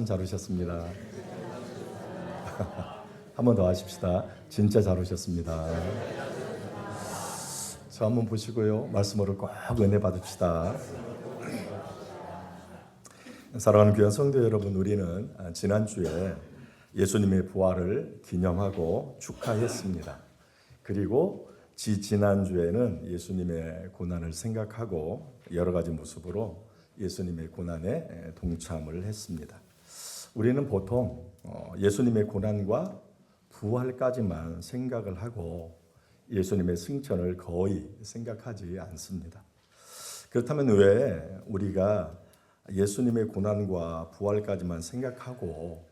잘 오셨습니다. 한 번 더 하십시다. 진짜 잘 오셨습니다. 저 한번 보시고요. 말씀으로 꼭 은혜 받읍시다. 사랑하는 귀한 성도 여러분, 우리는 지난주에 예수님의 부활을 기념하고 축하했습니다. 그리고 지난주에는 예수님의 고난을 생각하고 여러 가지 모습으로 예수님의 고난에 동참을 했습니다. 우리는 보통 예수님의 고난과 부활까지만 생각을 하고 예수님의 승천을 거의 생각하지 않습니다. 그렇다면 왜 우리가 예수님의 고난과 부활까지만 생각하고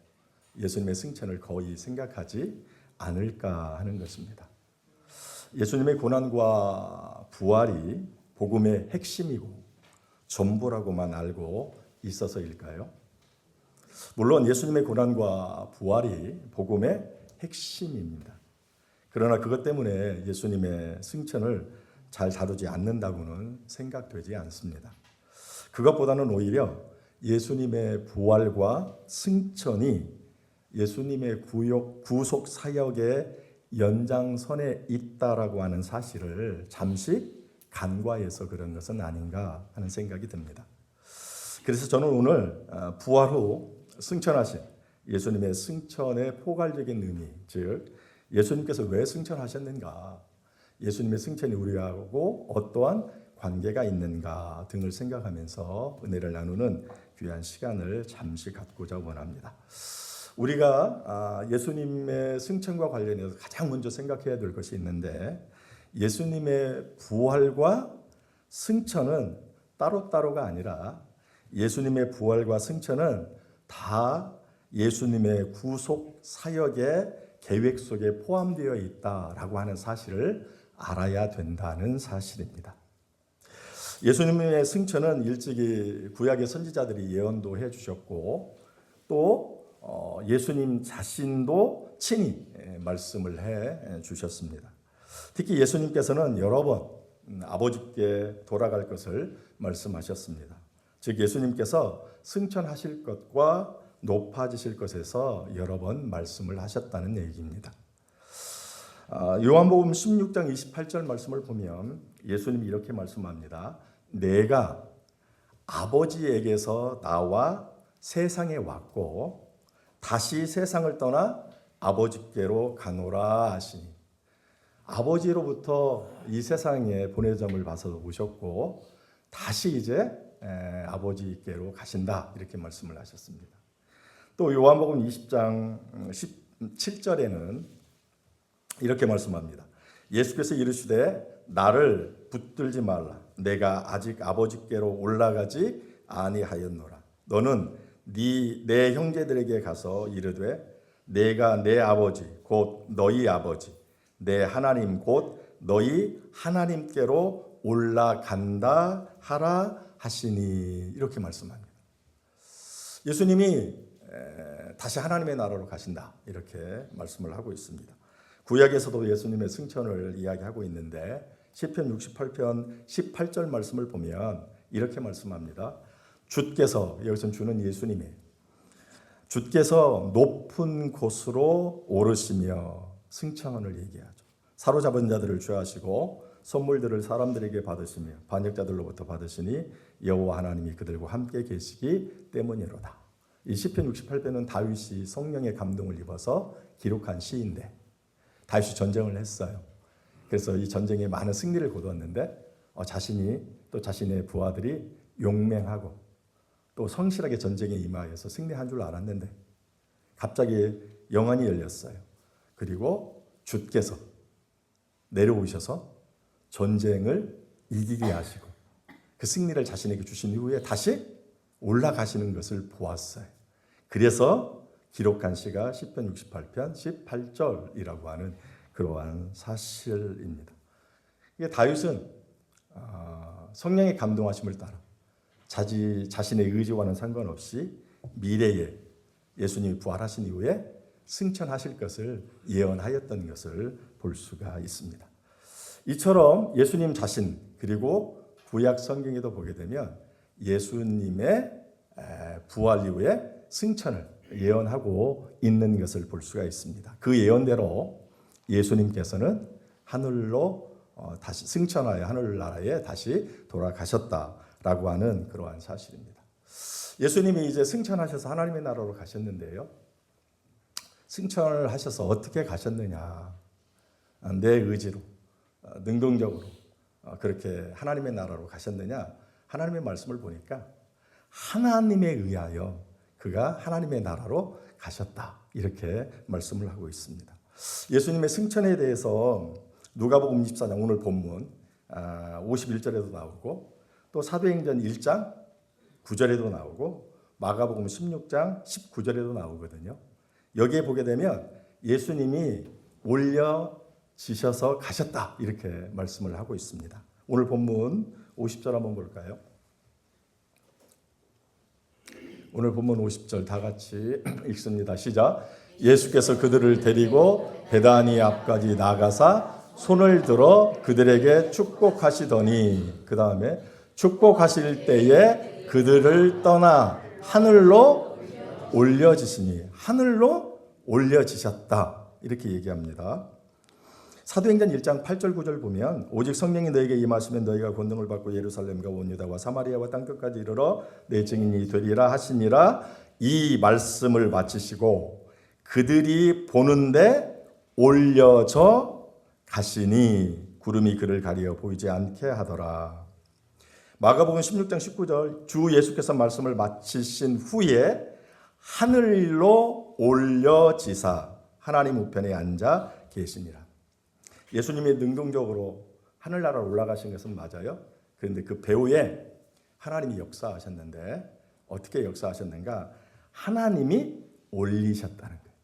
예수님의 승천을 거의 생각하지 않을까 하는 것입니다. 예수님의 고난과 부활이 복음의 핵심이고 전부라고만 알고 있어서일까요? 물론 예수님의 고난과 부활이 복음의 핵심입니다. 그러나 그것 때문에 예수님의 승천을 잘 다루지 않는다고는 생각되지 않습니다. 그것보다는 오히려 예수님의 부활과 승천이 예수님의 구속 사역의 연장선에 있다라고 하는 사실을 잠시 간과해서 그런 것은 아닌가 하는 생각이 듭니다. 그래서 저는 오늘 부활 후 승천하신 예수님의 승천의 포괄적인 의미, 즉 예수님께서 왜 승천하셨는가, 예수님의 승천이 우리하고 어떠한 관계가 있는가 등을 생각하면서 은혜를 나누는 귀한 시간을 잠시 갖고자 원합니다. 우리가 예수님의 승천과 관련해서 가장 먼저 생각해야 될 것이 있는데, 예수님의 부활과 승천은 따로따로가 아니라 예수님의 부활과 승천은 다 예수님의 구속 사역의 계획 속에 포함되어 있다라고 하는 사실을 알아야 된다는 사실입니다. 예수님의 승천은 일찍이 구약의 선지자들이 예언도 해주셨고 또 예수님 자신도 친히 말씀을 해 주셨습니다. 특히 예수님께서는 여러 번 아버지께 돌아갈 것을 말씀하셨습니다. 즉 예수님께서 승천하실 것과 높아지실 것에서 여러 번 말씀을 하셨다는 얘기입니다. 요한복음 16장 28절 말씀을 보면 예수님이 이렇게 말씀합니다. 내가 아버지에게서 나와 세상에 왔고 다시 세상을 떠나 아버지께로 가노라 하시니, 아버지로부터 이 세상에 보내점을 받아서 오셨고 다시 이제 아버지께로 가신다, 이렇게 말씀을 하셨습니다. 또 요한복음 20장 17절에는 이렇게 말씀합니다. 예수께서 이르시되 나를 붙들지 말라. 내가 아직 아버지께로 올라가지 아니하였노라. 너는 내 형제들에게 가서 이르되 내가 내 아버지 곧 너희 아버지 내 하나님 곧 너희 하나님께로 올라간다 하라 하시니, 이렇게 말씀합니다. 예수님이 다시 하나님의 나라로 가신다, 이렇게 말씀을 하고 있습니다. 구약에서도 예수님의 승천을 이야기하고 있는데 시편 68편 18절 말씀을 보면 이렇게 말씀합니다. 주께서, 여기서는 주는 예수님이 주께서 높은 곳으로 오르시며 승천을 얘기하죠. 사로잡은 자들을 취하시고 선물들을 사람들에게 받으시며 반역자들로부터 받으시니 여호와 하나님이 그들과 함께 계시기 때문이로다. 이 시편 68편은 다윗이 성령의 감동을 입어서 기록한 시인데 다윗이 전쟁을 했어요. 그래서 이 전쟁에 많은 승리를 거두었는데 자신이 또 자신의 부하들이 용맹하고 또 성실하게 전쟁에 임하여서 승리한 줄 알았는데 갑자기 영안이 열렸어요. 그리고 주께서 내려오셔서 전쟁을 이기게 하시고 그 승리를 자신에게 주신 이후에 다시 올라가시는 것을 보았어요. 그래서 기록한 시가 시편 68편 18절이라고 하는 그러한 사실입니다. 다윗은 성령의 감동하심을 따라 자신의 의지와는 상관없이 미래에 예수님이 부활하신 이후에 승천하실 것을 예언하였던 것을 볼 수가 있습니다. 이처럼 예수님 자신 그리고 구약 성경에도 보게 되면 예수님의 부활 이후에 승천을 예언하고 있는 것을 볼 수가 있습니다. 그 예언대로 예수님께서는 하늘로 다시 승천하여 하늘나라에 다시 돌아가셨다라고 하는 그러한 사실입니다. 예수님이 이제 승천하셔서 하나님의 나라로 가셨는데요. 승천을 하셔서 어떻게 가셨느냐? 내 의지로, 능동적으로 그렇게 하나님의 나라로 가셨느냐? 하나님의 말씀을 보니까 하나님에 의하여 그가 하나님의 나라로 가셨다. 이렇게 말씀을 하고 있습니다. 예수님의 승천에 대해서 누가복음 24장 오늘 본문 51절에도 나오고 또 사도행전 1장 9절에도 나오고 마가복음 16장 19절에도 나오거든요. 여기에 보게 되면 예수님이 올려지셔서 가셨다 이렇게 말씀을 하고 있습니다. 오늘 본문 50절 한번 볼까요? 오늘 본문 50절 다 같이 읽습니다. 시작. 예수께서 그들을 데리고 베다니 앞까지 나가사 손을 들어 그들에게 축복하시더니 그 다음에 축복하실 때에 그들을 떠나 하늘로 올려지시니 하늘로 올려지셨다 이렇게 얘기합니다. 사도행전 1장 8절 9절 보면 오직 성령이 너에게 임하시면 너희가 권능을 받고 예루살렘과 온 유다와 사마리아와 땅끝까지 이르러 내 증인이 되리라 하시니라. 이 말씀을 마치시고 그들이 보는데 올려져 가시니 구름이 그를 가리어 보이지 않게 하더라. 마가복음 16장 19절 주 예수께서 말씀을 마치신 후에 하늘로 올려지사 하나님 우편에 앉아 계시니라. 예수님이 능동적으로 하늘나라로 올라가신 것은 맞아요. 그런데 그 배후에 하나님이 역사하셨는데 어떻게 역사하셨는가? 하나님이 올리셨다는 거예요.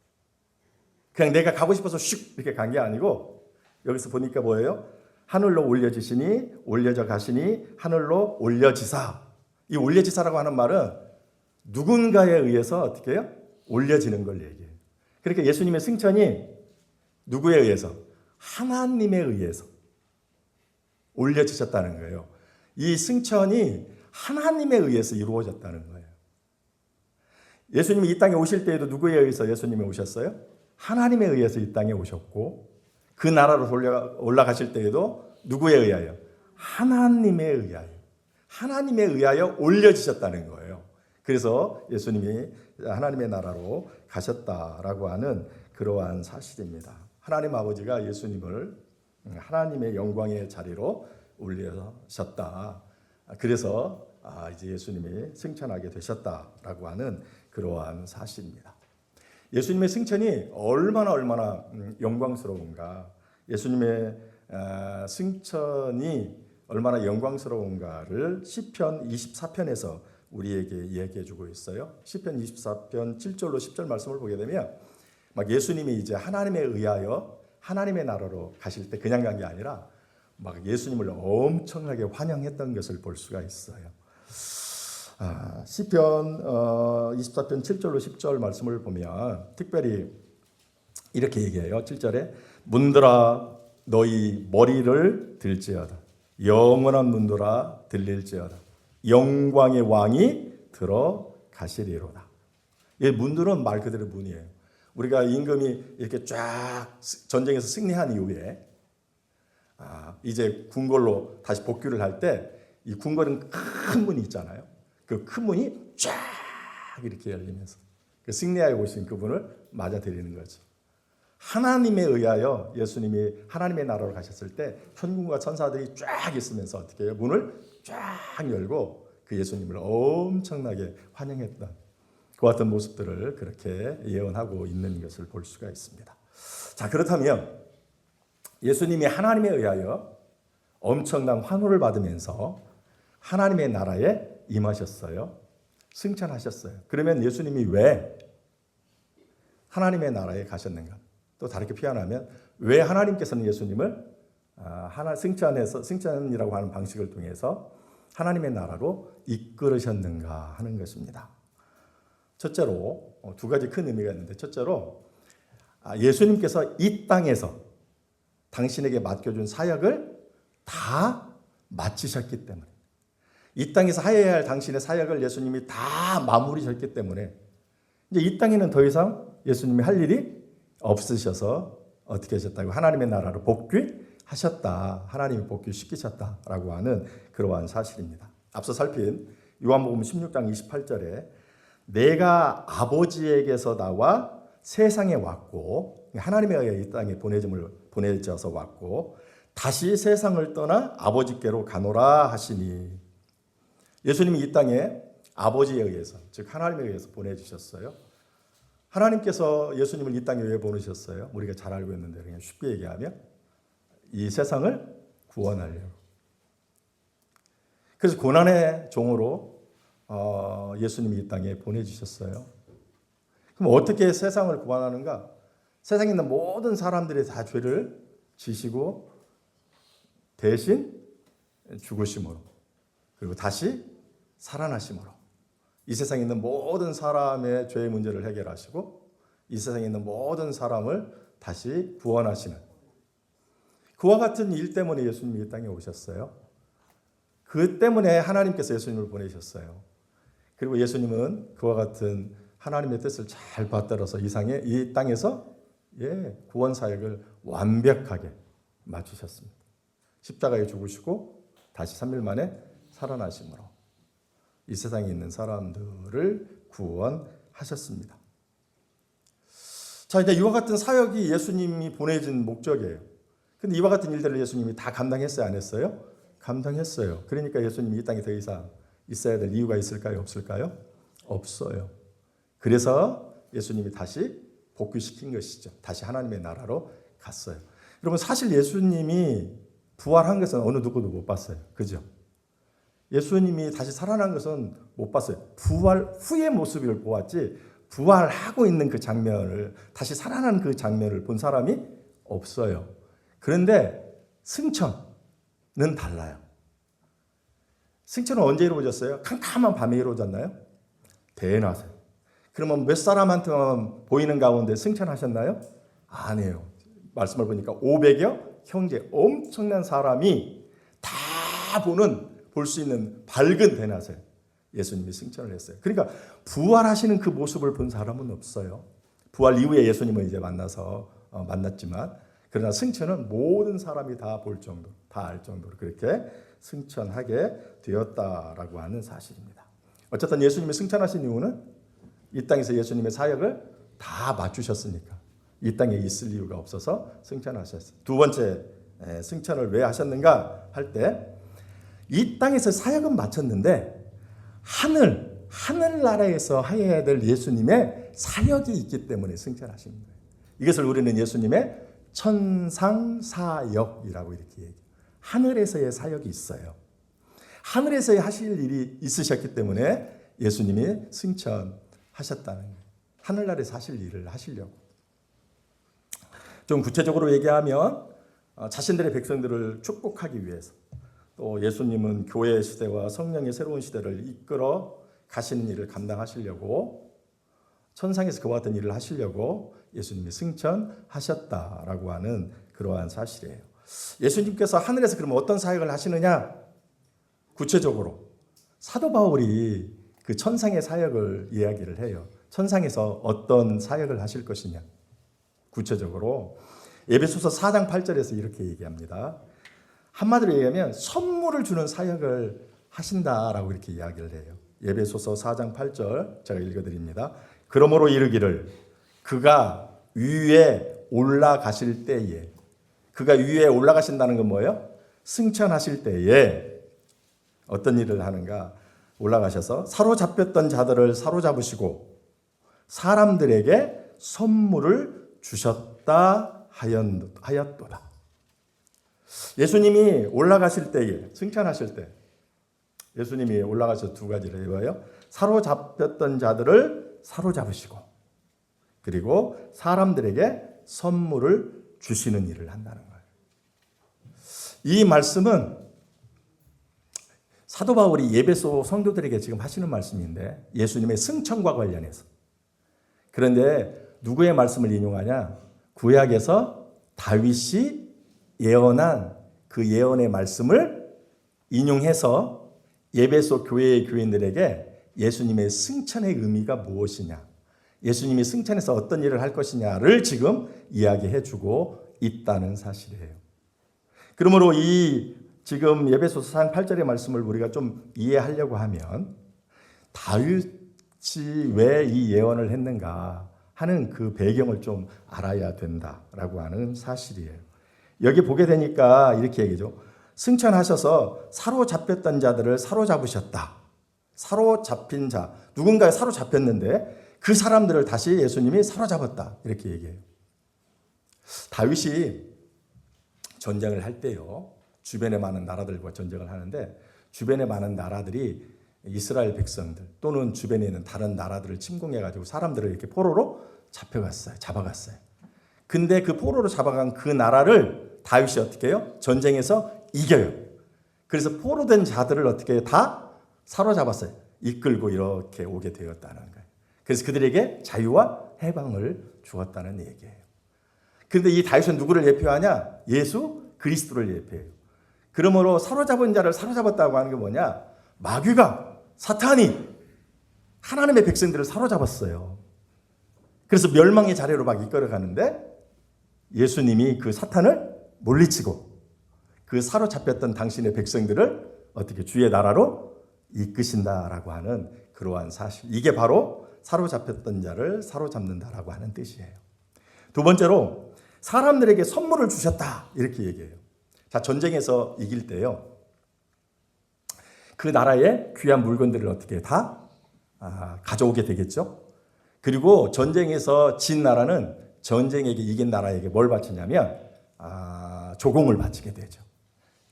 그냥 내가 가고 싶어서 슉 이렇게 간 게 아니고 여기서 보니까 뭐예요? 하늘로 올려지시니 올려져 가시니 하늘로 올려지사. 이 올려지사라고 하는 말은 누군가에 의해서 어떻게 해요? 올려지는 걸 얘기해요. 그러니까 예수님의 승천이 누구에 의해서? 하나님에 의해서 올려지셨다는 거예요. 이 승천이 하나님에 의해서 이루어졌다는 거예요. 예수님이 이 땅에 오실 때에도 누구에 의해서 예수님이 오셨어요? 하나님에 의해서 이 땅에 오셨고 그 나라로 올라가실 때에도 누구에 의하여? 하나님에 의하여 올려지셨다는 거예요. 그래서 예수님이 하나님의 나라로 가셨다라고 하는 그러한 사실입니다. 하나님 아버지가 예수님을 하나님의 영광의 자리로 올리셨다. 그래서 이제 예수님이 승천하게 되셨다라고 하는 그러한 사실입니다. 예수님의 승천이 얼마나 영광스러운가, 예수님의 승천이 얼마나 영광스러운가를 시편 24편에서 우리에게 이야기해 주고 있어요. 시편 24편 7절로 10절 말씀을 보게 되면 막 예수님이 이제 하나님에 의하여 하나님의 나라로 가실 때 그냥 간 게 아니라 막 예수님을 엄청나게 환영했던 것을 볼 수가 있어요. 시편 24편 7절로 10절 말씀을 보면 특별히 이렇게 얘기해요. 7절에 문들아 너희 머리를 들지어다. 영원한 문들아 들릴지어다. 영광의 왕이 들어가시리로다. 이 문들은 말 그대로 문이에요. 우리가 임금이 이렇게 쫙 전쟁에서 승리한 이후에 이제 궁궐로 다시 복귀를 할 때 이 궁궐은 큰 문이 있잖아요. 그 큰 문이 쫙 이렇게 열리면서 그 승리하여 오신 그분을 맞아들이는 거죠. 하나님에 의하여 예수님이 하나님의 나라로 가셨을 때 천군과 천사들이 쫙 있으면서 어떻게 해요? 문을 쫙 열고 그 예수님을 엄청나게 환영했던 그 같은 모습들을 그렇게 예언하고 있는 것을 볼 수가 있습니다. 자, 그렇다면 예수님이 하나님에 의하여 엄청난 환호를 받으면서 하나님의 나라에 임하셨어요. 승천하셨어요. 그러면 예수님이 왜 하나님의 나라에 가셨는가? 또 다르게 표현하면 왜 하나님께서는 예수님을 승천이라고 하는 방식을 통해서 하나님의 나라로 이끌으셨는가 하는 것입니다. 첫째로 두 가지 큰 의미가 있는데 첫째로 예수님께서 이 땅에서 당신에게 맡겨준 사역을 다 마치셨기 때문에 이 땅에서 하여야 할 당신의 사역을 예수님이 다 마무리하셨기 때문에 이제 이 땅에는 더 이상 예수님이 할 일이 없으셔서 어떻게 하셨다고? 하나님의 나라로 복귀하셨다. 하나님이 복귀시키셨다라고 하는 그러한 사실입니다. 앞서 살핀 요한복음 16장 28절에 내가 아버지에게서 나와 세상에 왔고 하나님에 의해 이 땅에 보내져서 왔고 다시 세상을 떠나 아버지께로 가노라 하시니 예수님이 이 땅에 아버지에 의해서 즉 하나님에 의해서 보내주셨어요. 하나님께서 예수님을 이 땅에 왜 보내셨어요? 우리가 잘 알고 있는데 그냥 쉽게 얘기하면 이 세상을 구원하려고. 그래서 고난의 종으로 예수님이 이 땅에 보내주셨어요. 그럼 어떻게 세상을 구원하는가? 세상에 있는 모든 사람들이 다 죄를 지시고 대신 죽으심으로 그리고 다시 살아나심으로 이 세상에 있는 모든 사람의 죄의 문제를 해결하시고 이 세상에 있는 모든 사람을 다시 구원하시는 그와 같은 일 때문에 예수님이 이 땅에 오셨어요. 그 때문에 하나님께서 예수님을 보내셨어요. 그리고 예수님은 그와 같은 하나님의 뜻을 잘 받들어서 이 땅에서 구원 사역을 완벽하게 마치셨습니다. 십자가에 죽으시고 다시 3일 만에 살아나심으로 이 세상에 있는 사람들을 구원하셨습니다. 자, 이제 이와 같은 사역이 예수님이 보내진 목적이에요. 근데 이와 같은 일들을 예수님이 다 감당했어요, 안 했어요? 감당했어요. 그러니까 예수님이 이 땅에 더 이상 있어야 될 이유가 있을까요, 없을까요? 없어요. 그래서 예수님이 다시 복귀시킨 것이죠. 다시 하나님의 나라로 갔어요. 여러분 사실 예수님이 부활한 것은 어느 누구도 못 봤어요. 그죠? 예수님이 다시 살아난 것은 못 봤어요. 부활 후의 모습을 보았지 부활하고 있는 그 장면을 다시 살아난 그 장면을 본 사람이 없어요. 그런데 승천은 달라요. 승천은 언제 이루어졌어요? 캄캄한 밤에 이루어졌나요? 대낮에. 그러면 몇 사람한테만 보이는 가운데 승천하셨나요? 아니에요. 말씀을 보니까 500여 형제 엄청난 사람이 다 볼 수 있는 밝은 대낮에 예수님이 승천을 했어요. 그러니까 부활하시는 그 모습을 본 사람은 없어요. 부활 이후에 예수님을 이제 만났지만 그러나 승천은 모든 사람이 다 볼 정도, 다 알 정도로 그렇게 승천하게 되었다라고 하는 사실입니다. 어쨌든 예수님이 승천하신 이유는 이 땅에서 예수님의 사역을 다 맞추셨으니까 이 땅에 있을 이유가 없어서 승천하셨어요. 두 번째 승천을 왜 하셨는가 할 때 이 땅에서 사역은 마쳤는데 하늘나라에서 해야 될 예수님의 사역이 있기 때문에 승천하신 거예요. 이것을 우리는 예수님의 천상사역이라고 이렇게 얘기해요. 하늘에서의 사역이 있어요. 하늘에서 하실 일이 있으셨기 때문에 예수님이 승천하셨다는 거예요. 하늘나라에서 하실 일을 하시려고. 좀 구체적으로 얘기하면 자신들의 백성들을 축복하기 위해서 또 예수님은 교회 시대와 성령의 새로운 시대를 이끌어 가시는 일을 감당하시려고 천상에서 그와 같은 일을 하시려고 예수님이 승천하셨다라고 하는 그러한 사실이에요. 예수님께서 하늘에서 그러면 어떤 사역을 하시느냐? 구체적으로 사도 바울이 그 천상의 사역을 이야기를 해요. 천상에서 어떤 사역을 하실 것이냐? 구체적으로 에베소서 4장 8절에서 이렇게 얘기합니다. 한마디로 얘기하면 선물을 주는 사역을 하신다라고 이렇게 이야기를 해요. 에베소서 4장 8절 제가 읽어드립니다. 그러므로 이르기를 그가 위에 올라가실 때에 그가 위에 올라가신다는 건 뭐예요? 승천하실 때에 어떤 일을 하는가? 올라가셔서 사로잡혔던 자들을 사로잡으시고 사람들에게 선물을 주셨다 하였도다. 예수님이 올라가실 때에 승천하실 때 예수님이 올라가셔서 두 가지를 해봐요. 사로잡혔던 자들을 사로잡으시고 그리고 사람들에게 선물을 주시는 일을 한다는 거예요. 이 말씀은 사도 바울이 에베소 성도들에게 지금 하시는 말씀인데 예수님의 승천과 관련해서. 그런데 누구의 말씀을 인용하냐? 구약에서 다윗이 예언한 그 예언의 말씀을 인용해서 에베소 교회의 교인들에게 예수님의 승천의 의미가 무엇이냐 예수님이 승천해서 어떤 일을 할 것이냐를 지금 이야기해주고 있다는 사실이에요. 그러므로 이 지금 에베소서 4장 8절의 말씀을 우리가 좀 이해하려고 하면 다윗이 왜 이 예언을 했는가 하는 그 배경을 좀 알아야 된다라고 하는 사실이에요. 여기 보게 되니까 이렇게 얘기죠. 승천하셔서 사로잡혔던 자들을 사로잡으셨다. 사로잡힌 자, 누군가에 사로잡혔는데 그 사람들을 다시 예수님이 사로잡았다. 이렇게 얘기해요. 다윗이 전쟁을 할 때요. 주변에 많은 나라들과 전쟁을 하는데 주변에 많은 나라들이 이스라엘 백성들 또는 주변에 있는 다른 나라들을 침공해가지고 사람들을 이렇게 포로로 잡아갔어요. 근데 그 포로로 잡아간 그 나라를 다윗이 어떻게 해요? 전쟁에서 이겨요. 그래서 포로된 자들을 어떻게 해요? 다 사로잡았어요. 이끌고 이렇게 오게 되었다는 거예요. 그래서 그들에게 자유와 해방을 주었다는 얘기예요. 그런데 이 다윗은 누구를 예표하냐? 예수 그리스도를 예표해요. 그러므로 사로잡은 자를 사로잡았다고 하는 게 뭐냐? 마귀가, 사탄이 하나님의 백성들을 사로잡았어요. 그래서 멸망의 자리로 막 이끌어가는데 예수님이 그 사탄을 물리치고 그 사로잡혔던 당신의 백성들을 어떻게 주의 나라로 이끄신다라고 하는 그러한 사실. 이게 바로 사로잡혔던 자를 사로잡는다라고 하는 뜻이에요. 두 번째로 사람들에게 선물을 주셨다 이렇게 얘기해요. 자, 전쟁에서 이길 때요. 그 나라의 귀한 물건들을 어떻게 다 가져오게 되겠죠. 그리고 전쟁에서 진 나라는 전쟁에게 이긴 나라에게 뭘 바치냐면 조공을 바치게 되죠.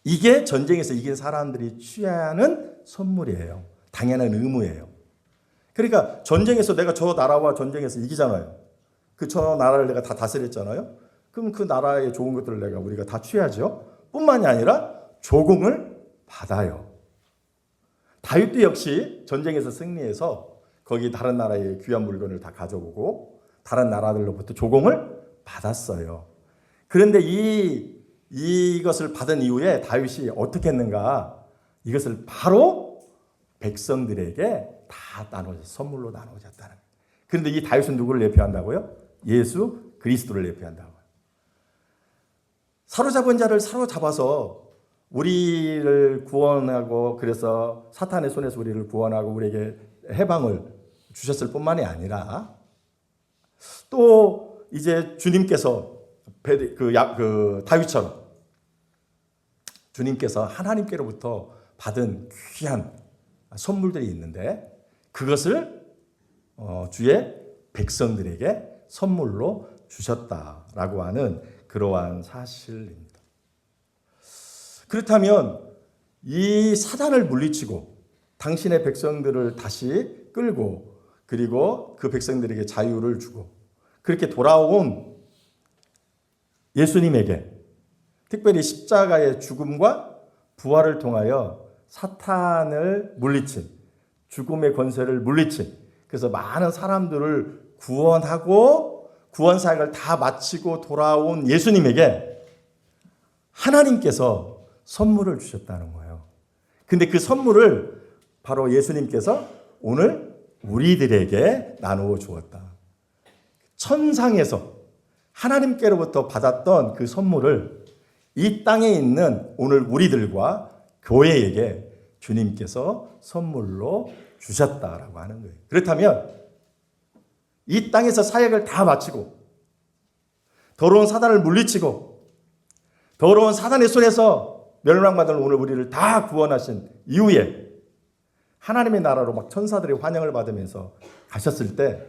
이게 전쟁에서 이긴 사람들이 취해야 하는 선물이에요. 당연한 의무예요. 그러니까 전쟁에서 내가 저 나라와 전쟁에서 이기잖아요. 저 나라를 내가 다 다스렸잖아요. 그럼 그 나라의 좋은 것들을 우리가 다 취하죠. 뿐만이 아니라 조공을 받아요. 다윗도 역시 전쟁에서 승리해서 거기 다른 나라의 귀한 물건을 다 가져오고 다른 나라들로부터 조공을 받았어요. 그런데 이것을 받은 이후에 다윗이 어떻게 했는가? 이것을 바로 백성들에게 다 선물로 나눠줬다는 거예요. 그런데 이 다윗은 누구를 예표한다고요? 예수 그리스도를 예표한다고요. 사로잡은 자를 사로잡아서 우리를 구원하고 그래서 사탄의 손에서 우리를 구원하고 우리에게 해방을 주셨을 뿐만이 아니라 또 이제 주님께서 다윗처럼 주님께서 하나님께로부터 받은 귀한 선물들이 있는데 그것을 주의 백성들에게 선물로 주셨다라고 하는 그러한 사실입니다. 그렇다면 이 사단을 물리치고 당신의 백성들을 다시 끌고 그리고 그 백성들에게 자유를 주고 그렇게 돌아온 예수님에게 특별히 십자가의 죽음과 부활을 통하여 사탄을 물리친 죽음의 권세를 물리친 그래서 많은 사람들을 구원하고 구원 사역을 다 마치고 돌아온 예수님에게 하나님께서 선물을 주셨다는 거예요. 근데 그 선물을 바로 예수님께서 오늘 우리들에게 나누어 주었다. 천상에서 하나님께로부터 받았던 그 선물을 이 땅에 있는 오늘 우리들과 교회에게 주님께서 선물로 주셨다라고 하는 거예요. 그렇다면 이 땅에서 사역을 다 마치고 더러운 사단을 물리치고 더러운 사단의 손에서 멸망받은 오늘 우리를 다 구원하신 이후에 하나님의 나라로 막 천사들의 환영을 받으면서 가셨을 때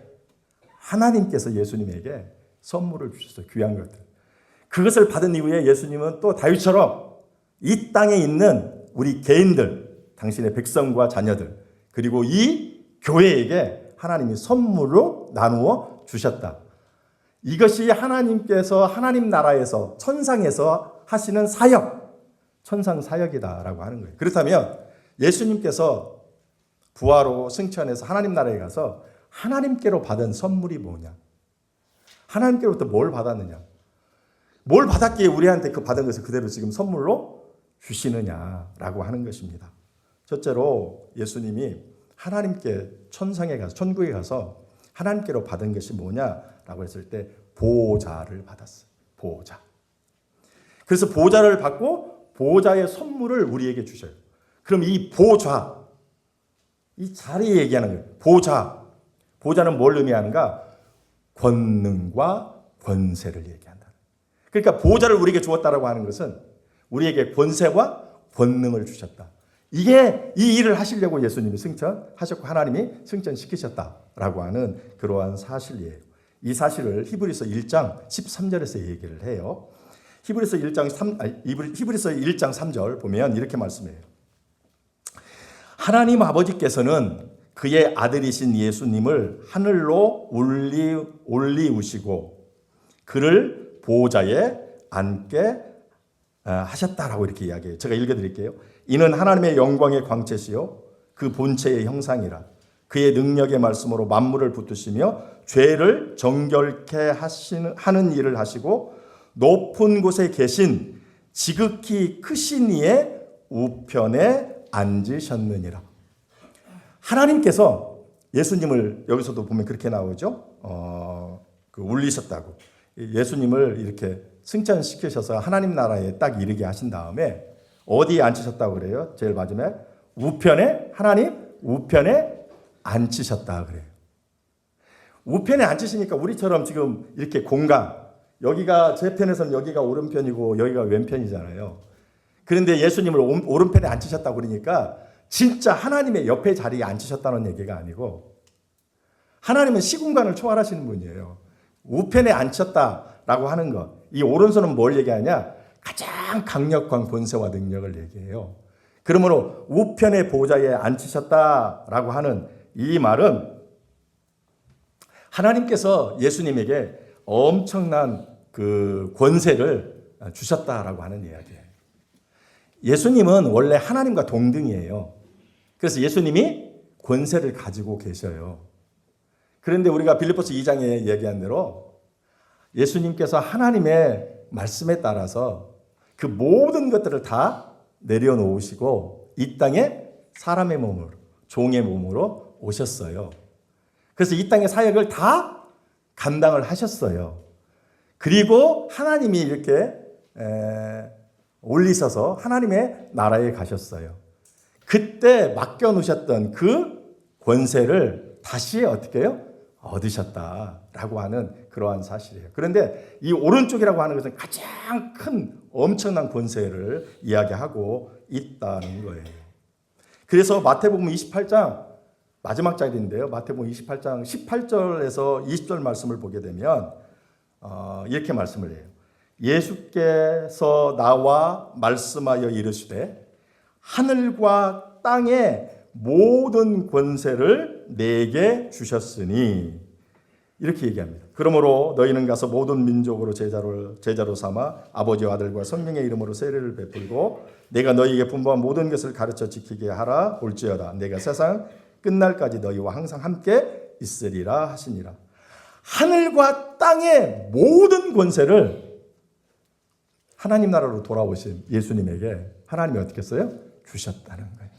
하나님께서 예수님에게 선물을 주셨어요. 귀한 것들. 그것을 받은 이후에 예수님은 또 다윗처럼 이 땅에 있는 우리 개인들, 당신의 백성과 자녀들, 그리고 이 교회에게 하나님이 선물로 나누어 주셨다. 이것이 하나님께서 하나님 나라에서 천상에서 하시는 사역, 천상 사역이다라고 하는 거예요. 그렇다면 예수님께서 부활하고 승천해서 하나님 나라에 가서 하나님께로 받은 선물이 뭐냐? 하나님께로부터 뭘 받았느냐? 뭘 받았기에 우리한테 그 받은 것을 그대로 지금 선물로 주시느냐라고 하는 것입니다. 첫째로 예수님이 하나님께 천상에 가서 천국에 가서 하나님께로 받은 것이 뭐냐라고 했을 때 보좌를 받았어요. 보좌. 그래서 보좌를 받고 보좌의 선물을 우리에게 주셔요. 그럼 이 보좌, 이 자리 얘기하는 거예요. 보좌. 보좌는 뭘 의미하는가? 권능과 권세를 얘기한다. 그러니까 보좌를 우리에게 주었다라고 하는 것은 우리에게 권세와 권능을 주셨다. 이게 이 일을 하시려고 예수님이 승천하셨고 하나님이 승천시키셨다라고 하는 그러한 사실이에요. 이 사실을 히브리서 1장 13절에서 얘기를 해요. 히브리서 1장 3절 보면 이렇게 말씀해요. 하나님 아버지께서는 그의 아들이신 예수님을 하늘로 올리우시고 그를 보좌에 앉게 하셨다라고 이렇게 이야기해요. 제가 읽어드릴게요. 이는 하나님의 영광의 광채시요 그 본체의 형상이라 그의 능력의 말씀으로 만물을 붙드시며 죄를 정결케 하는 일을 하시고 높은 곳에 계신 지극히 크신 이의 우편에 앉으셨느니라. 하나님께서 예수님을 여기서도 보면 그렇게 나오죠. 울리셨다고. 예수님을 이렇게 승천시키셔서 하나님 나라에 딱 이르게 하신 다음에 어디에 앉히셨다고 그래요? 제일 마지막에 우편에 하나님 우편에 앉히셨다 그래요. 우편에 앉히시니까 우리처럼 지금 이렇게 공간 여기가 제 편에서는 여기가 오른편이고 여기가 왼편이잖아요. 그런데 예수님을 오른편에 앉히셨다고 그러니까 진짜 하나님의 옆에 자리에 앉히셨다는 얘기가 아니고 하나님은 시공간을 초월하시는 분이에요. 우편에 앉혔다라고 하는 것. 이 오른손은 뭘 얘기하냐? 가장 강력한 권세와 능력을 얘기해요. 그러므로 우편의 보좌에 앉히셨다라고 하는 이 말은 하나님께서 예수님에게 엄청난 그 권세를 주셨다라고 하는 이야기예요. 예수님은 원래 하나님과 동등이에요. 그래서 예수님이 권세를 가지고 계셔요. 그런데 우리가 빌립보서 2장에 얘기한 대로 예수님께서 하나님의 말씀에 따라서 그 모든 것들을 다 내려놓으시고 이 땅에 사람의 몸으로 종의 몸으로 오셨어요. 그래서 이 땅의 사역을 다 감당을 하셨어요. 그리고 하나님이 이렇게 올리셔서 하나님의 나라에 가셨어요. 그때 맡겨놓으셨던 그 권세를 다시 어떻게 해요? 얻으셨다라고 하는 그러한 사실이에요. 그런데 이 오른쪽이라고 하는 것은 가장 큰 엄청난 권세를 이야기하고 있다는 거예요. 그래서 마태복음 28장 마지막 장인데요. 마태복음 28장 18절에서 20절 말씀을 보게 되면 이렇게 말씀을 해요. 예수께서 나와 말씀하여 이르시되 하늘과 땅의 모든 권세를 내게 주셨으니 이렇게 얘기합니다. 그러므로 너희는 가서 모든 민족으로 제자로 삼아 아버지와 아들과 성령의 이름으로 세례를 베풀고 내가 너희에게 분부한 모든 것을 가르쳐 지키게 하라 올지어다. 내가 세상 끝날까지 너희와 항상 함께 있으리라 하시니라. 하늘과 땅의 모든 권세를 하나님 나라로 돌아오신 예수님에게 하나님이 어떻게 했어요? 주셨다는 거예요.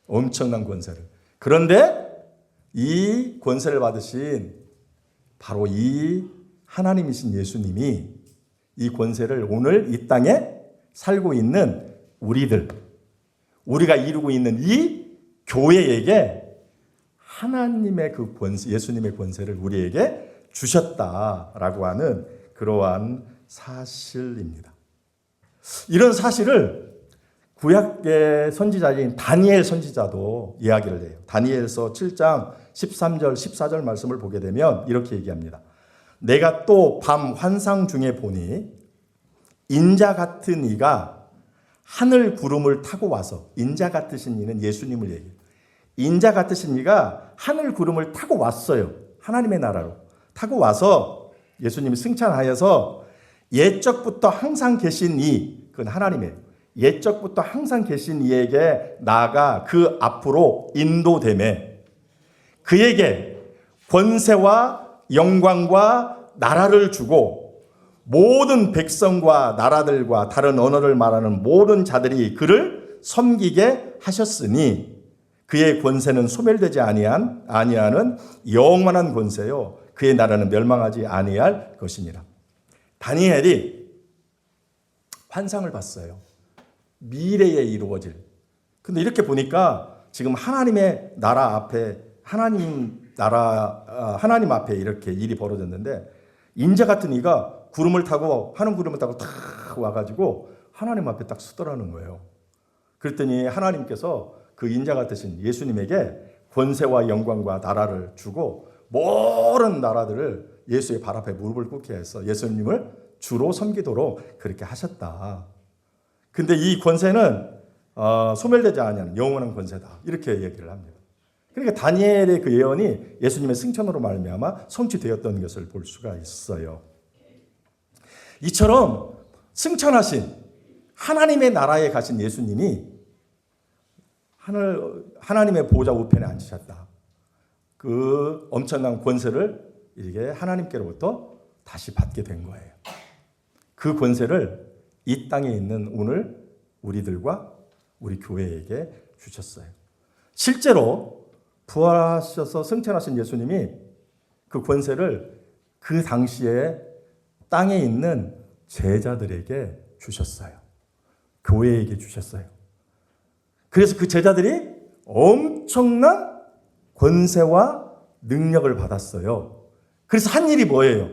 엄청난 권세를. 그런데 이 권세를 받으신 바로 이 하나님이신 예수님이 이 권세를 오늘 이 땅에 살고 있는 우리가 이루고 있는 이 교회에게 하나님의 그 권세, 예수님의 권세를 우리에게 주셨다라고 하는 그러한 사실입니다. 이런 사실을 구약의 선지자인 다니엘 선지자도 이야기를 해요. 다니엘서 7장 13절 14절 말씀을 보게 되면 이렇게 얘기합니다. 내가 또 밤 환상 중에 보니 인자 같은 이가 하늘 구름을 타고 와서 인자 같으신 이는 예수님을 얘기해요. 인자 같으신 이가 하늘 구름을 타고 왔어요. 하나님의 나라로 타고 와서 예수님이 승천하여서 옛적부터 항상 계신 이, 그건 하나님이에요. 옛적부터 항상 계신 이에게 나아가 그 앞으로 인도되매 그에게 권세와 영광과 나라를 주고 모든 백성과 나라들과 다른 언어를 말하는 모든 자들이 그를 섬기게 하셨으니 그의 권세는 소멸되지 아니하는 영원한 권세요. 그의 나라는 멸망하지 아니할 것이니라. 다니엘이 환상을 봤어요. 미래에 이루어질. 근데 이렇게 보니까 지금 하나님의 나라 앞에 하나님 앞에 이렇게 일이 벌어졌는데 인자 같은 이가 구름을 타고 하늘 구름을 타고 탁 와가지고 하나님 앞에 딱 서더라는 거예요. 그랬더니 하나님께서 그 인자 같으신 예수님에게 권세와 영광과 나라를 주고 모든 나라들을 예수의 발 앞에 무릎을 꿇게 해서 예수님을 주로 섬기도록 그렇게 하셨다. 근데 이 권세는 소멸되지 않는 영원한 권세다. 이렇게 얘기를 합니다. 그러니까 다니엘의 그 예언이 예수님의 승천으로 말미암아 성취되었던 것을 볼 수가 있어요. 이처럼 승천하신 하나님의 나라에 가신 예수님이 하나님의 보좌 우편에 앉으셨다. 그 엄청난 권세를 이게 하나님께로부터 다시 받게 된 거예요. 그 권세를 이 땅에 있는 오늘 우리들과 우리 교회에게 주셨어요. 실제로 부활하셔서 승천하신 예수님이 그 권세를 그 당시에 땅에 있는 제자들에게 주셨어요. 교회에게 주셨어요. 그래서 그 제자들이 엄청난 권세와 능력을 받았어요. 그래서 한 일이 뭐예요?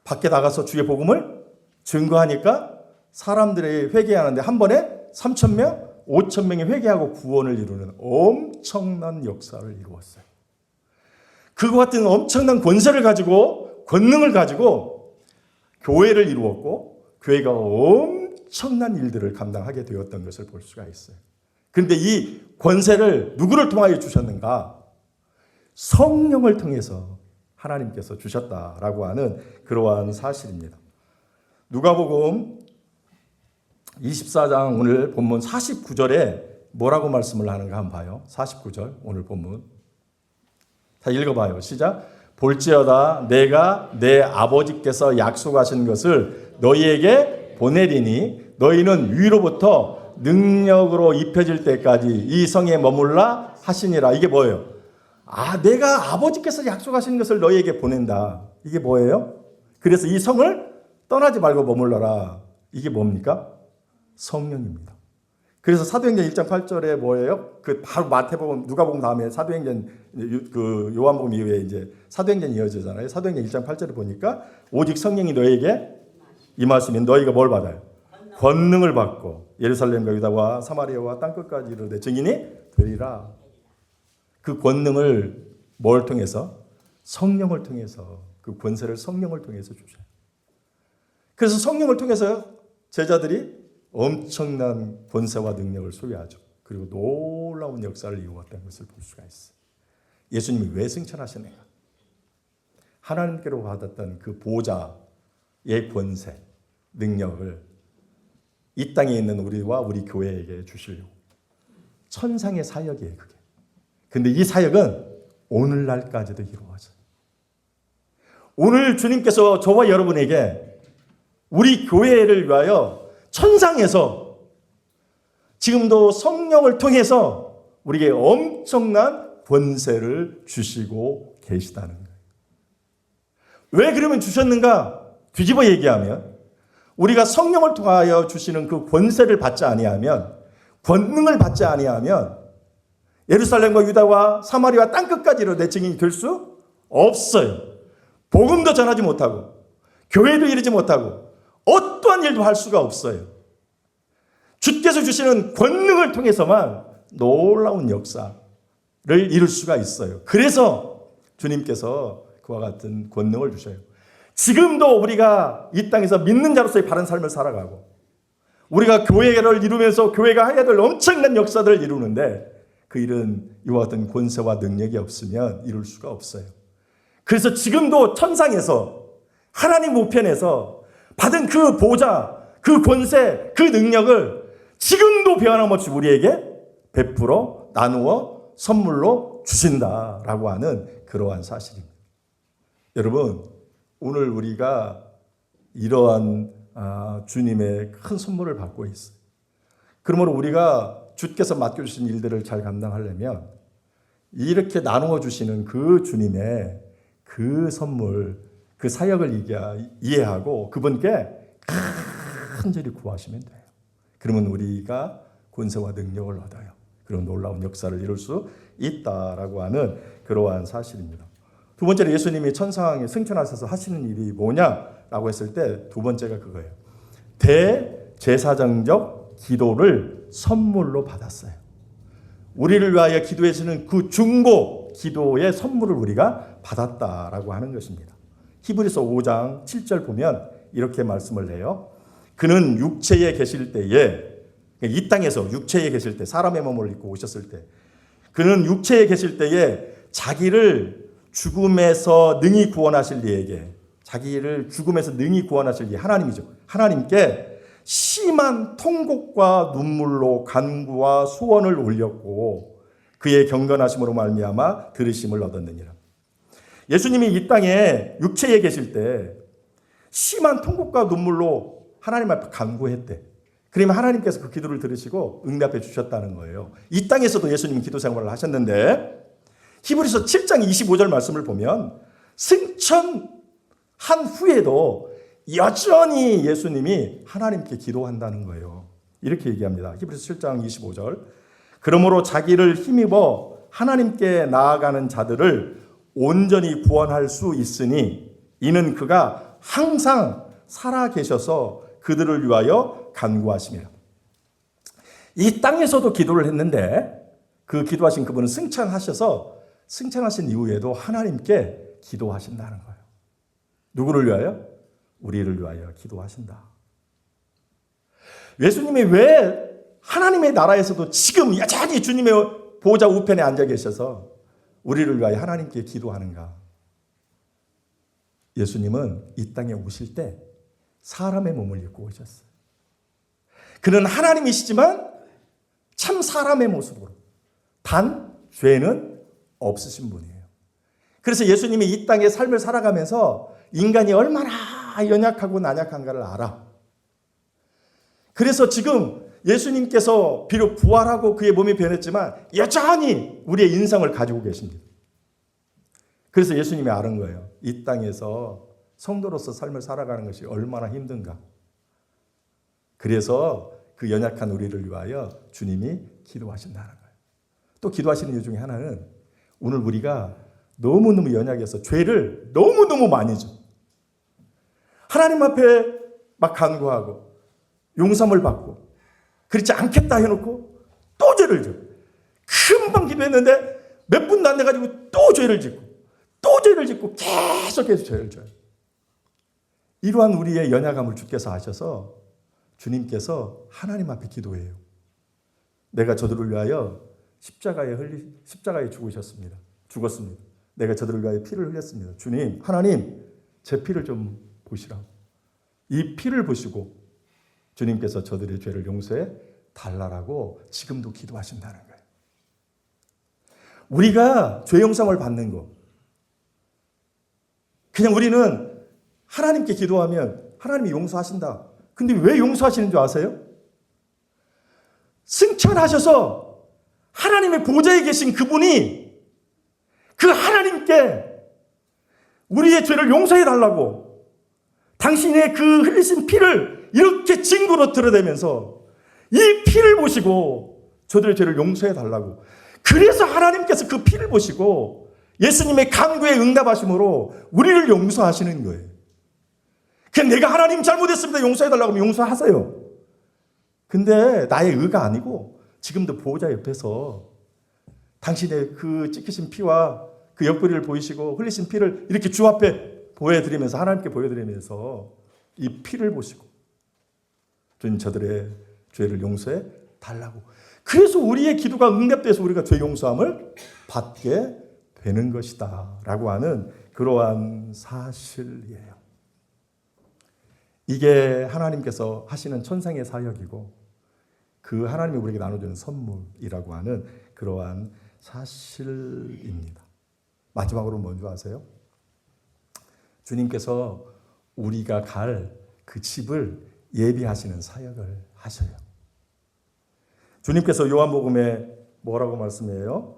밖에 나가서 주의 복음을 증거하니까 사람들이 회개하는데 한 번에 3,000명, 5,000명이 회개하고 구원을 이루는 엄청난 역사를 이루었어요. 그와 같은 엄청난 권세를 가지고, 권능을 가지고 교회를 이루었고 교회가 엄청난 일들을 감당하게 되었던 것을 볼 수가 있어요. 그런데 이 권세를 누구를 통하여 주셨는가? 성령을 통해서 하나님께서 주셨다라고 하는 그러한 사실입니다. 누가복음 24장 오늘 본문 49절에 뭐라고 말씀을 하는가 한번 봐요. 49절 오늘 본문. 다 읽어봐요. 시작. 볼지어다 내가 내 아버지께서 약속하신 것을 너희에게 보내리니 너희는 위로부터 능력으로 입혀질 때까지 이 성에 머물라 하시니라. 이게 뭐예요? 내가 아버지께서 약속하신 것을 너희에게 보낸다. 이게 뭐예요? 그래서 이 성을 떠나지 말고 머물러라. 이게 뭡니까? 성령입니다. 그래서 사도행전 1장 8절에 뭐예요? 그 바로 마태복음, 누가복음 다음에 사도행전, 그 요한복음 이후에 이제 사도행전이 이어지잖아요. 사도행전 1장 8절에 보니까 오직 성령이 너에게 임하시면 너희가 뭘 받아요? 권능을 받고 예루살렘과 유다와 사마리아와 땅끝까지 이르되 증인이 되리라. 그 권능을 뭘 통해서? 성령을 통해서, 그 권세를 성령을 통해서 주셔요. 그래서 성령을 통해서 제자들이 엄청난 권세와 능력을 소유하죠. 그리고 놀라운 역사를 이루었다는 것을 볼 수가 있어요. 예수님이 왜 승천하시는가? 하나님께로 받았던 그 보좌의 권세, 능력을 이 땅에 있는 우리와 우리 교회에게 주시려고. 천상의 사역이에요, 그게. 근데 이 사역은 오늘날까지도 이루어져요. 오늘 주님께서 저와 여러분에게 우리 교회를 위하여 천상에서 지금도 성령을 통해서 우리에게 엄청난 권세를 주시고 계시다는 거예요. 왜 그러면 주셨는가? 뒤집어 얘기하면 우리가 성령을 통하여 주시는 그 권세를 받지 아니하면, 권능을 받지 아니하면 예루살렘과 유다와 사마리아 땅끝까지로 내 증인이 될 수 없어요. 복음도 전하지 못하고 교회도 이루지 못하고 어떠한 일도 할 수가 없어요. 주께서 주시는 권능을 통해서만 놀라운 역사를 이룰 수가 있어요. 그래서 주님께서 그와 같은 권능을 주셔요. 지금도 우리가 이 땅에서 믿는 자로서의 바른 삶을 살아가고 우리가 교회를 이루면서 교회가 해야 될 엄청난 역사들을 이루는데 그 일은 이와 같은 권세와 능력이 없으면 이룰 수가 없어요. 그래서 지금도 천상에서 하나님 우편에서 받은 그 보좌, 그 권세, 그 능력을 지금도 변함없이 우리에게 베풀어 나누어 선물로 주신다라고 하는 그러한 사실입니다. 여러분, 오늘 우리가 이러한 주님의 큰 선물을 받고 있어요. 그러므로 우리가 주께서 맡겨주신 일들을 잘 감당하려면 이렇게 나누어 주시는 그 주님의 그 선물, 그 사역을 이해하고 그분께 간절히 구하시면 돼요. 그러면 우리가 권세와 능력을 얻어요. 그런 놀라운 역사를 이룰 수 있다라고 하는 그러한 사실입니다. 두 번째로 예수님이 천상에 승천하셔서 하시는 일이 뭐냐라고 했을 때 두 번째가 그거예요. 대제사장적 기도를 선물로 받았어요. 우리를 위하여 기도해 주는 그 중보 기도의 선물을 우리가 받았다라고 하는 것입니다. 히브리서 5장 7절 보면 이렇게 말씀을 해요. 그는 육체에 계실 때에, 이 땅에서 육체에 계실 때, 사람의 몸을 입고 오셨을 때, 그는 육체에 계실 때에 자기를 죽음에서 능히 구원하실 이에게, 자기를 죽음에서 능히 구원하실 이 하나님이죠. 하나님께 심한 통곡과 눈물로 간구와 소원을 올렸고 그의 경건하심으로 말미암아 들으심을 얻었느니라. 예수님이 이 땅에 육체에 계실 때 심한 통곡과 눈물로 하나님 앞에 간구했대. 그러면 하나님께서 그 기도를 들으시고 응답해 주셨다는 거예요. 이 땅에서도 예수님이 기도 생활을 하셨는데 히브리서 7장 25절 말씀을 보면 승천한 후에도 여전히 예수님이 하나님께 기도한다는 거예요. 이렇게 얘기합니다. 히브리서 7장 25절. 그러므로 자기를 힘입어 하나님께 나아가는 자들을 온전히 구원할 수 있으니 이는 그가 항상 살아 계셔서 그들을 위하여 간구하심이라. 이 땅에서도 기도를 했는데 그 기도하신 그분은 승천하셔서 승천하신 이후에도 하나님께 기도하신다는 거예요. 누구를 위하여? 우리를 위하여 기도하신다. 예수님이 왜 하나님의 나라에서도 지금 여전히 주님의 보좌 우편에 앉아 계셔서 우리를 위하여 하나님께 기도하는가? 예수님은 이 땅에 오실 때 사람의 몸을 입고 오셨어요. 그는 하나님이시지만 참 사람의 모습으로, 단 죄는 없으신 분이에요. 그래서 예수님이 이 땅의 삶을 살아가면서 인간이 얼마나 연약하고 나약한가를 알아. 그래서 지금 예수님께서 비록 부활하고 그의 몸이 변했지만 여전히 우리의 인성을 가지고 계십니다. 그래서 예수님이 아는 거예요. 이 땅에서 성도로서 삶을 살아가는 것이 얼마나 힘든가. 그래서 그 연약한 우리를 위하여 주님이 기도하신다는 거예요. 또 기도하시는 이유 중에 하나는 오늘 우리가 너무너무 연약해서 죄를 너무너무 많이 줘. 하나님 앞에 막 간구하고 용서를 받고 그렇지 않겠다 해놓고 또 죄를 져. 금방 기도했는데 몇 분도 안 돼가지고 또 죄를 짓고 또 죄를 짓고 계속해서 죄를 져요. 이러한 우리의 연약함을 주께서 아셔서 주님께서 하나님 앞에 기도해요. 내가 저들을 위하여 십자가에 죽으셨습니다. 죽었습니다. 내가 저들을 위하여 피를 흘렸습니다. 주님, 하나님, 제 피를 좀 보시라고. 이 피를 보시고 주님께서 저들의 죄를 용서해 달라라고 지금도 기도하신다는 거예요. 우리가 죄 용서를 받는 거. 그냥 우리는 하나님께 기도하면 하나님이 용서하신다. 근데 왜 용서하시는 줄 아세요? 승천하셔서 하나님의 보좌에 계신 그분이 그 하나님께 우리의 죄를 용서해 달라고 당신의 그 흘리신 피를 이렇게 증거로 드러내면서 이 피를 보시고 저들의 죄를 용서해 달라고. 그래서 하나님께서 그 피를 보시고 예수님의 간구에 응답하심으로 우리를 용서하시는 거예요. 그냥 내가 하나님 잘못했습니다 용서해 달라고 하면 용서하세요. 근데 나의 의가 아니고 지금도 보호자 옆에서 당신의 그 찢기신 피와 그 옆구리를 보이시고 흘리신 피를 이렇게 주 앞에 보여드리면서 하나님께 보여드리면서 이 피를 보시고 주님 저들의 죄를 용서해 달라고. 그래서 우리의 기도가 응답돼서 우리가 죄 용서함을 받게 되는 것이다 라고 하는 그러한 사실이에요. 이게 하나님께서 하시는 천상의 사역이고 그 하나님이 우리에게 나눠주는 선물이라고 하는 그러한 사실입니다. 마지막으로 뭔지 아세요? 주님께서 우리가 갈 그 집을 예비하시는 사역을 하셔요. 주님께서 요한복음에 뭐라고 말씀해요?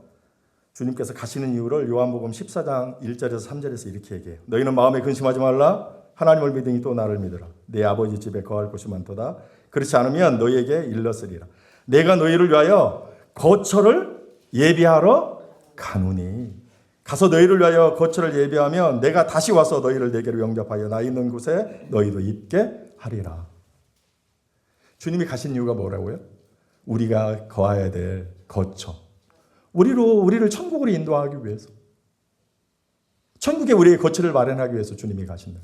주님께서 가시는 이유를 요한복음 14장 1절에서 3절에서 이렇게 얘기해요. 너희는 마음에 근심하지 말라. 하나님을 믿으니 또 나를 믿으라. 내 아버지 집에 거할 곳이 많도다. 그렇지 않으면 너희에게 일렀으리라. 내가 너희를 위하여 거처를 예비하러 가노니. 가서 너희를 위하여 거처를 예비하면 내가 다시 와서 너희를 내게로 영접하여 나 있는 곳에 너희도 있게 하리라. 주님이 가신 이유가 뭐라고요? 우리가 거해야 될 거처. 우리를 천국으로 인도하기 위해서. 천국에 우리의 거처를 마련하기 위해서 주님이 가신다.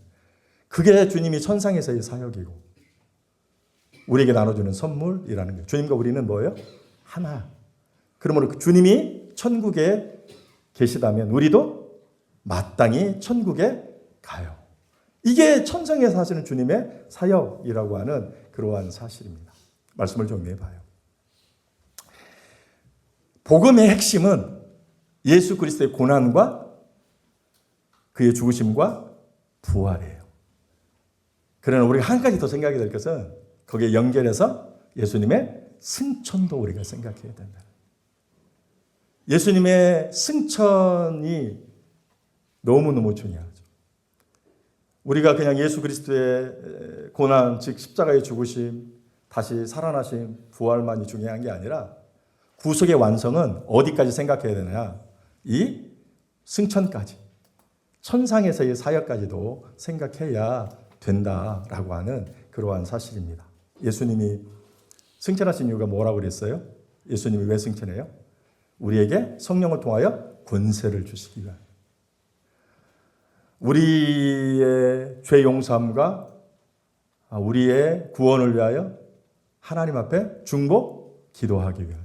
그게 주님이 천상에서의 사역이고 우리에게 나눠주는 선물이라는 거예요. 주님과 우리는 뭐예요? 하나. 그러므로 주님이 천국에 계시다면 우리도 마땅히 천국에 가요. 이게 천상에서 하시는 주님의 사역이라고 하는 그러한 사실입니다. 말씀을 정리해 봐요. 복음의 핵심은 예수 그리스도의 고난과 그의 죽으심과 부활이에요. 그러나 우리가 한 가지 더 생각이 될 것은 거기에 연결해서 예수님의 승천도 우리가 생각해야 된다. 예수님의 승천이 너무너무 중요하죠. 우리가 그냥 예수 그리스도의 고난, 즉 십자가의 죽으심, 다시 살아나심, 부활만이 중요한 게 아니라 구속의 완성은 어디까지 생각해야 되느냐? 이 승천까지, 천상에서의 사역까지도 생각해야 된다라고 하는 그러한 사실입니다. 예수님이 승천하신 이유가 뭐라고 그랬어요? 예수님이 왜 승천해요? 우리에게 성령을 통하여 권세를 주시기 위하여. 우리의 죄 용서함과 우리의 구원을 위하여 하나님 앞에 중보 기도하기 위하여.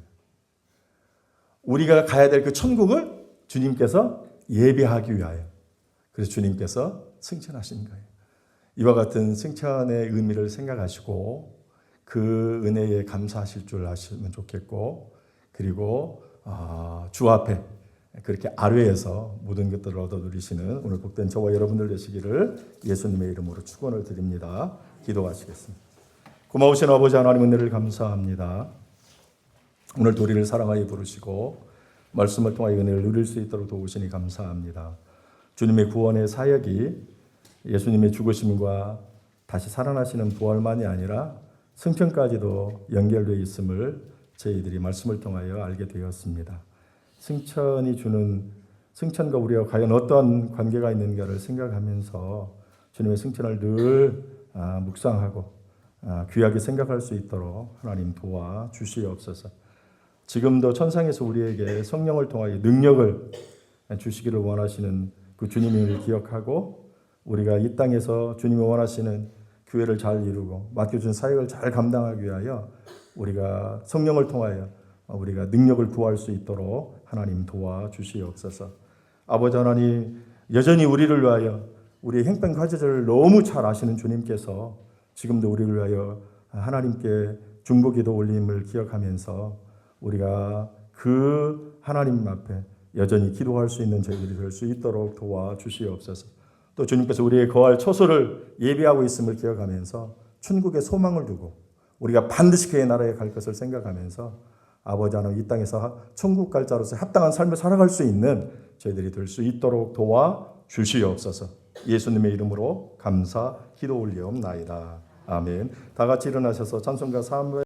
우리가 가야 될 그 천국을 주님께서 예비하기 위하여. 그래서 주님께서 승천하신 거예요. 이와 같은 승천의 의미를 생각하시고 그 은혜에 감사하실 줄 아시면 좋겠고, 그리고 주 앞에 그렇게 아뢰에서 모든 것들을 얻어 누리시는 오늘 복된 저와 여러분들 되시기를 예수님의 이름으로 축원을 드립니다. 기도하시겠습니다. 고마우신 아버지 하나님 은혜를 감사합니다. 오늘도 우리를 사랑하여 부르시고 말씀을 통하여 은혜를 누릴 수 있도록 도우시니 감사합니다. 주님의 구원의 사역이 예수님의 죽으심과 다시 살아나시는 부활만이 아니라 승천까지도 연결되어 있음을 저희들이 말씀을 통하여 알게 되었습니다. 승천이 주는 승천과 우리가 과연 어떤 관계가 있는가를 생각하면서 주님의 승천을 늘 묵상하고 귀하게 생각할 수 있도록 하나님 도와주시옵소서. 지금도 천상에서 우리에게 성령을 통하여 능력을 주시기를 원하시는 그 주님을 기억하고 우리가 이 땅에서 주님이 원하시는 교회를 잘 이루고 맡겨준 사역을 잘 감당하기 위하여 우리가 성령을 통하여 우리가 능력을 구할 수 있도록 하나님 도와주시옵소서. 아버지 하나님, 여전히 우리를 위하여 우리의 행편과제를 너무 잘 아시는 주님께서 지금도 우리를 위하여 하나님께 중보기도 올림을 기억하면서 우리가 그 하나님 앞에 여전히 기도할 수 있는 저희들이 될 수 있도록 도와주시옵소서. 또 주님께서 우리의 거할 처소를 예비하고 있음을 기억하면서 천국의 소망을 두고 우리가 반드시 그의 나라에 갈 것을 생각하면서 아버지 하나님 이 땅에서 천국 갈 자로서 합당한 삶을 살아갈 수 있는 저희들이 될 수 있도록 도와주시옵소서. 예수님의 이름으로 감사 기도 올리옵나이다. 아멘. 다 같이 일어나셔서 찬송가 3부